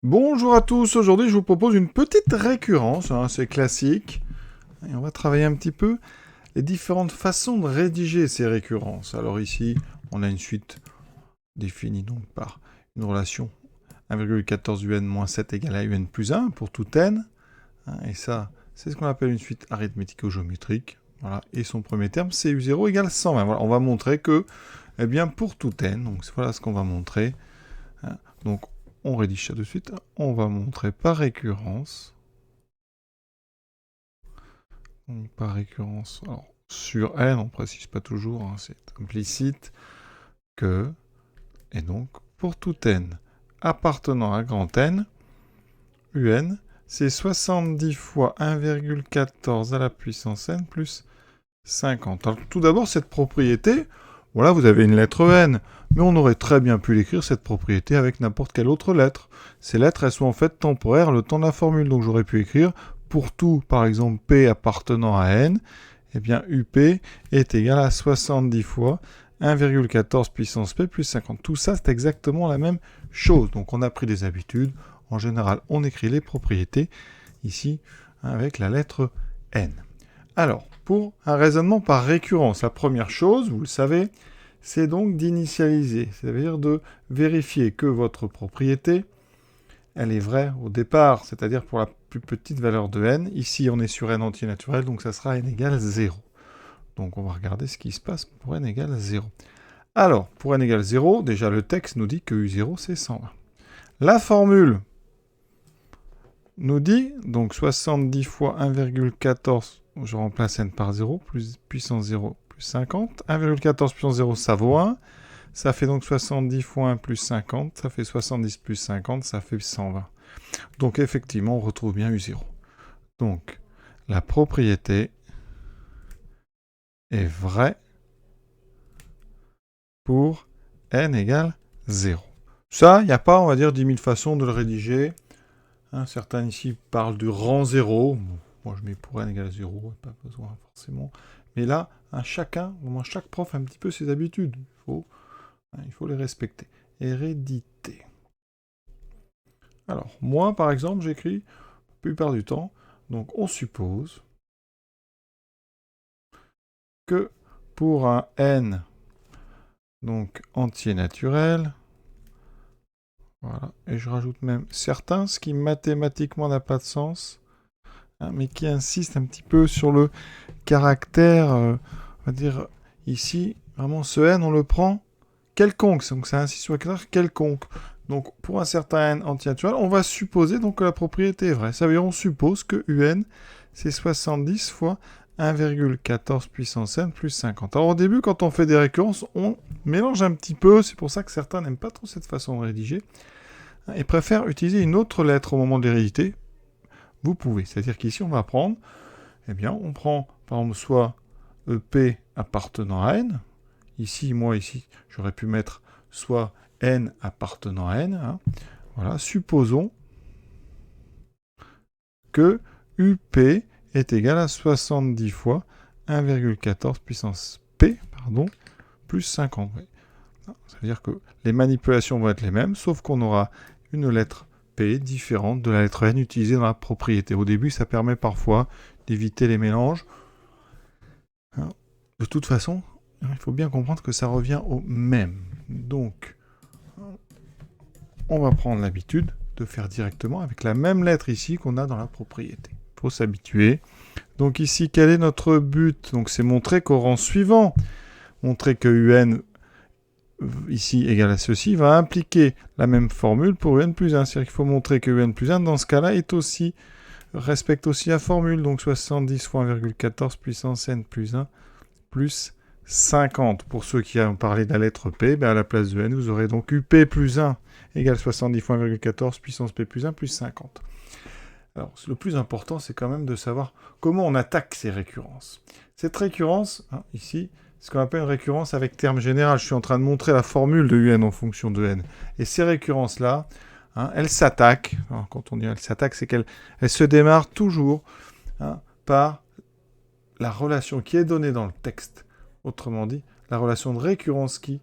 Bonjour à tous, aujourd'hui je vous propose une petite récurrence, c'est classique, et on va travailler un petit peu les différentes façons de rédiger ces récurrences. Alors ici, on a une suite définie donc par une relation 1,14 un moins 7 égale à un plus 1 pour tout n, et ça, c'est ce qu'on appelle une suite arithmético-géométrique, voilà, et son premier terme, c'est u0 égale 120. Voilà, on va montrer que, eh bien, pour tout n, donc voilà ce qu'on va montrer, donc on rédige ça de suite. On va montrer par récurrence. Donc, par récurrence. Alors, sur n, on ne précise pas toujours, c'est implicite, que, et donc, pour tout n appartenant à grand n, un, c'est 70 fois 1,14 à la puissance n plus 50. Alors, tout d'abord, cette propriété, voilà, vous avez une lettre n, mais on aurait très bien pu l'écrire, cette propriété, avec n'importe quelle autre lettre. Ces lettres, elles sont en fait temporaires le temps de la formule, donc j'aurais pu écrire, pour tout, par exemple, p appartenant à n, eh bien, up est égal à 70 fois 1,14 puissance p plus 50. Tout ça, c'est exactement la même chose. Donc, on a pris des habitudes. En général, on écrit les propriétés, ici, avec la lettre n. Alors, pour un raisonnement par récurrence, la première chose, vous le savez, c'est donc d'initialiser, c'est-à-dire de vérifier que votre propriété, elle est vraie au départ, c'est-à-dire pour la plus petite valeur de n. Ici, on est sur n entier naturel, donc ça sera n égale 0. Donc on va regarder ce qui se passe pour n égale 0. Alors, pour n égale 0, déjà le texte nous dit que u0 c'est 120. La formule nous dit, donc 70 fois 1,14, je remplace n par 0, plus puissance 0, plus 50. 1,14 puissance 0, ça vaut 1. Ça fait donc 70 fois 1 plus 50, ça fait 70 plus 50, ça fait 120. Donc effectivement, on retrouve bien U0. Donc, la propriété est vraie pour n égale 0. Ça, il n'y a pas, on va dire, 10 000 façons de le rédiger. Certains ici parlent du rang 0. Moi, je mets pour n égale 0, pas besoin forcément. Mais là, chacun, au moins chaque prof a un petit peu ses habitudes. Il faut les respecter. Hérédité. Alors, moi, par exemple, j'écris la plupart du temps, donc on suppose que pour un n, donc entier naturel, voilà, et je rajoute même certains, ce qui mathématiquement n'a pas de sens, mais qui insiste un petit peu sur le caractère, on va dire, ici, vraiment ce n, on le prend quelconque, donc ça insiste sur le caractère quelconque. Donc pour un certain n entier naturel, on va supposer donc que la propriété est vraie. Ça veut dire on suppose que un, c'est 70 fois 1,14 puissance n plus 50. Alors au début, quand on fait des récurrences, on mélange un petit peu, c'est pour ça que certains n'aiment pas trop cette façon de rédiger, et préfèrent utiliser une autre lettre au moment de l'hérédité. Vous pouvez, c'est-à-dire qu'ici on va prendre, eh bien on prend par exemple soit p appartenant à n, ici, j'aurais pu mettre soit n appartenant à n. Voilà, supposons que up est égal à 70 fois 1,14 puissance p, plus 50. Ça veut dire que les manipulations vont être les mêmes, sauf qu'on aura une lettre p différente de la lettre n utilisée dans la propriété. Au début, ça permet parfois d'éviter les mélanges. De toute façon, il faut bien comprendre que ça revient au même. Donc, on va prendre l'habitude de faire directement avec la même lettre ici qu'on a dans la propriété. Il faut s'habituer. Donc ici, quel est notre but? Donc c'est montrer qu'au rang suivant, montrer que un ici égal à ceci va impliquer la même formule pour un plus 1. C'est-à-dire qu'il faut montrer que un plus 1 dans ce cas-là respecte aussi la formule. Donc 70 fois 1,14 puissance n plus 1 plus 50. Pour ceux qui ont parlé de la lettre P, à la place de n, vous aurez donc UP plus 1 égale 70 fois 1,14 puissance P plus 1 plus 50. Alors, le plus important, c'est quand même de savoir comment on attaque ces récurrences. Cette récurrence, ici, c'est ce qu'on appelle une récurrence avec terme général. Je suis en train de montrer la formule de un en fonction de n. Et ces récurrences-là, elles s'attaquent. Quand on dit elles s'attaquent, c'est qu'elles se démarrent toujours par la relation qui est donnée dans le texte. Autrement dit, la relation de récurrence qui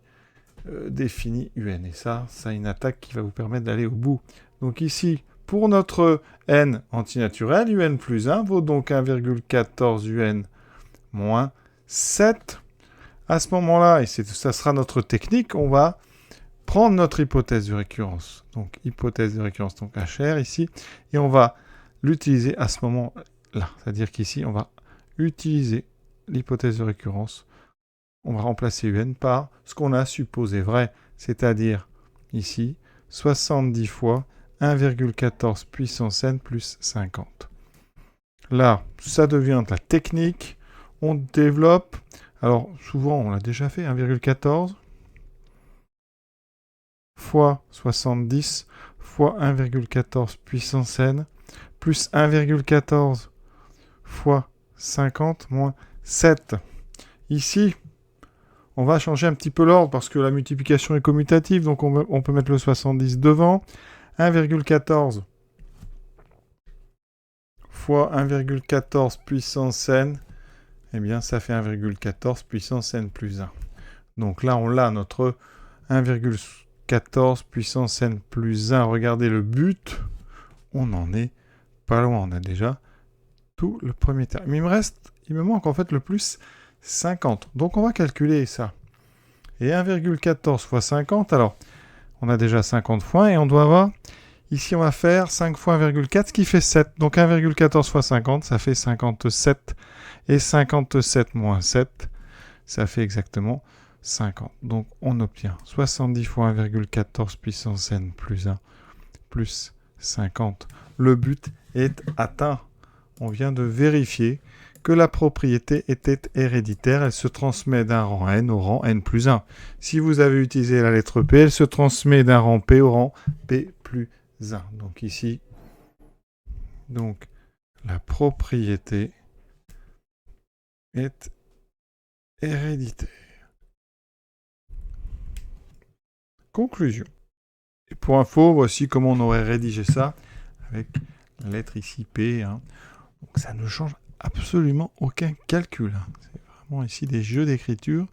définit un. Et ça, c'est une attaque qui va vous permettre d'aller au bout Donc ici, pour notre n antinaturel, un plus 1 vaut donc 1,14 un moins 7. À ce moment-là, et ça sera notre technique, on va prendre notre hypothèse de récurrence. Donc hypothèse de récurrence, donc HR ici, et on va l'utiliser à ce moment-là. C'est-à-dire qu'ici, on va utiliser l'hypothèse de récurrence. On va remplacer un par ce qu'on a supposé vrai, c'est-à-dire ici 70 fois 1,14 puissance n plus 50. Là, ça devient de la technique. On développe. Alors, souvent, on l'a déjà fait, 1,14 fois 70 fois 1,14 puissance n plus 1,14 fois 50 moins 7. Ici, on va changer un petit peu l'ordre parce que la multiplication est commutative, donc on peut mettre le 70 devant. 1,14 fois 1,14 puissance n, eh bien ça fait 1,14 puissance n plus 1. Donc là, on l'a, notre 1,14 puissance n plus 1. Regardez le but, on n'en est pas loin, on a déjà tout le premier terme. Mais il me manque en fait le plus 50. Donc on va calculer ça. Et 1,14 fois 50, alors on a déjà 50 fois et on doit avoir, ici on va faire 5 fois 1,4, ce qui fait 7. Donc 1,14 fois 50, ça fait 57. Et 57 moins 7, ça fait exactement 50. Donc on obtient 70 fois 1,14 puissance n plus 1 plus 50. Le but est atteint. On vient de vérifier que la propriété était héréditaire. Elle se transmet d'un rang n au rang n plus 1. Si vous avez utilisé la lettre P, elle se transmet d'un rang P au rang P plus 1. Donc ici, la propriété est héréditaire. Conclusion. Et pour info, voici comment on aurait rédigé ça avec la lettre ici P. Donc ça ne change absolument aucun calcul. C'est vraiment ici des jeux d'écriture.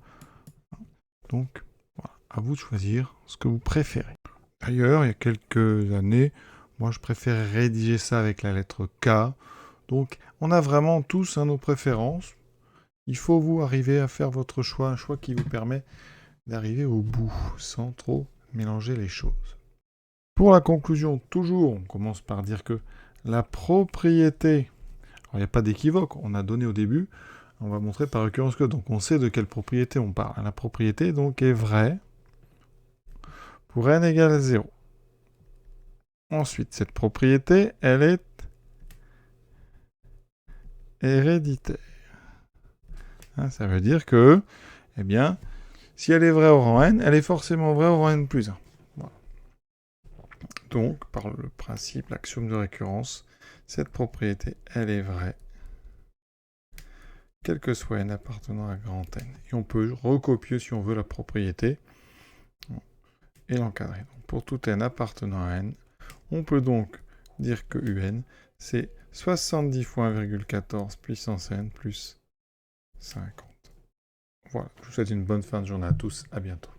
Donc, voilà, à vous de choisir ce que vous préférez. D'ailleurs, il y a quelques années, moi je préférais rédiger ça avec la lettre K. Donc, on a vraiment tous nos préférences. Il faut vous arriver à faire votre choix, un choix qui vous permet d'arriver au bout, sans trop mélanger les choses. Pour la conclusion, toujours, on commence par dire que la propriété, alors il n'y a pas d'équivoque, on a donné au début, on va montrer par récurrence que, donc on sait de quelle propriété on parle. La propriété, donc, est vraie pour n égale 0. Ensuite, cette propriété, elle est héréditaire. Ça veut dire que, eh bien, si elle est vraie au rang n, elle est forcément vraie au rang n plus 1. Voilà. Donc, par le principe, l'axiome de récurrence, cette propriété, elle est vraie, quel que soit n appartenant à grand N. Et on peut recopier, si on veut, la propriété et l'encadrer. Donc, pour tout n appartenant à n, on peut donc dire que un, c'est 70 fois 1,14 puissance n plus 50. Voilà, je vous souhaite une bonne fin de journée à tous, à bientôt.